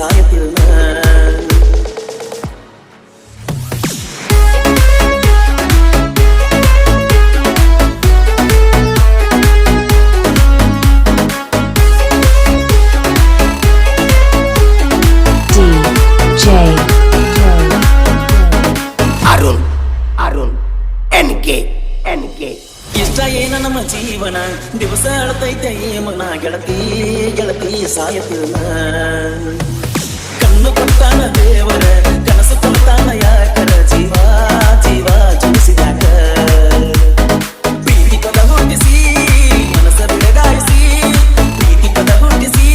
ಸಾಯತಿಲ್ಲ ಇಷ್ಟ ಏನ ನಮ್ಮ ಜೀವನ ದಿವಸ ಅಳತೈತೆ ಮನ ಗೆಳತಿ ಗೆಳತಿ ಸಾಯತಿಲ್ಲ ಕಣ್ಣು ಕೊಡ್ತಾನ ದೇವರ ಕನಸು ಕೊಡ್ತಾನ ಯಾಕರ ಜೀವ ಜೀವ ಜನಿಸಿದಾಗ ಪ್ರೀತಿ ಪದ ಹುಟ್ಟಿಸಿ ಮನಸ್ಸ ಬಿಡಗಾಯಿಸಿ ಪ್ರೀತಿ ಪದ ಹುಟ್ಟಿಸಿ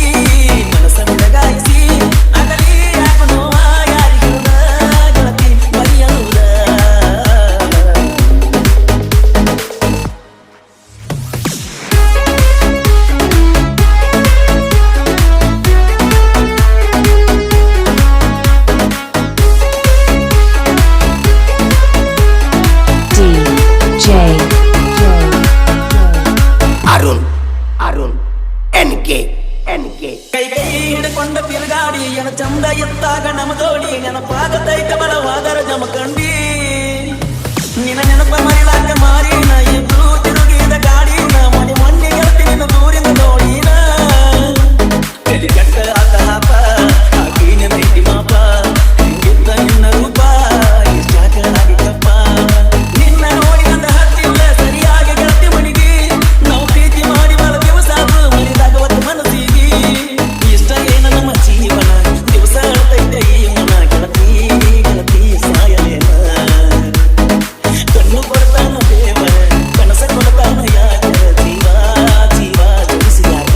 ಮನಸ್ಸ ಬಿಡಗಾಯಿಸಿ ಆಗಲಿ ಯಾಕನೋ ಯಾರಿಗಿರುದ ಗೆಳತಿ ಮರಿಯಲುದ ಕೈ ಕೈ ಹಿಡ್ಕೊಂಡ ತಿರುಗಾಡಿ ಎನ ಚಂದ ಎತ್ತಾಗ ನಮ ಜೋಡಿ ನೆನಪಾಗತೈತ ಬಲವಾದರ ಜಮಕಂಡಿ ನಿನ್ನ ನೆನಪ ಮರಿಲಾಕ ಮಾರಿನ ಇಬ್ರು ತಿರುಗಿದ ಗಾಡಿನ ಮನೆ ಮೊನ್ನೆ ಗೆಳತಿನ ದೂರಿಂದ ನೋಡಿನ ತಲೆ ಕೆಟ್ಟ ಆತಾಪ ಹಾಕಿನ ನೈತಿ ಮಾಪ ಹಿಂಗಿದ್ದ ನಿನ್ನ ರೂಪ ಇಷ್ಟಾಕಲಾಗಿದ್ದಪ್ಪ ನಿನ್ನ ನೋಡಿ ನನ್ನ ಹತ್ತಿಲ್ಲ ಸರಿಯಾಗಿ ಗೆಳತಿ ಮಣಿಗಿ ನಾವು ಪ್ರೀತಿ ಮಾಡಿ ಬಲ ದಿವಸ ಮರಿದಾಗ ಒಂದು ಮನಸ್ಸಿಗೆ ಇಷ್ಟ ಏನ ನಮ್ಮ ಜೀವನ ದಿವಸ ಅಳತೈತೆ ಈ ಮನ ಗೆಳತಿ ಗೆಳತಿ ಸಾಯಲೇನ ಕಣ್ಣು ಕೊಡ್ತಾನ ದೇವರ ಕನಸ ಕೊಡ್ತಾನ ಯಾಕ ಜೀವ ಜೀವ ಜನಿಸಿದಾಗ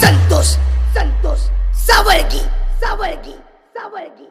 संतोष संतोष सावळगी सावळगी सावळगी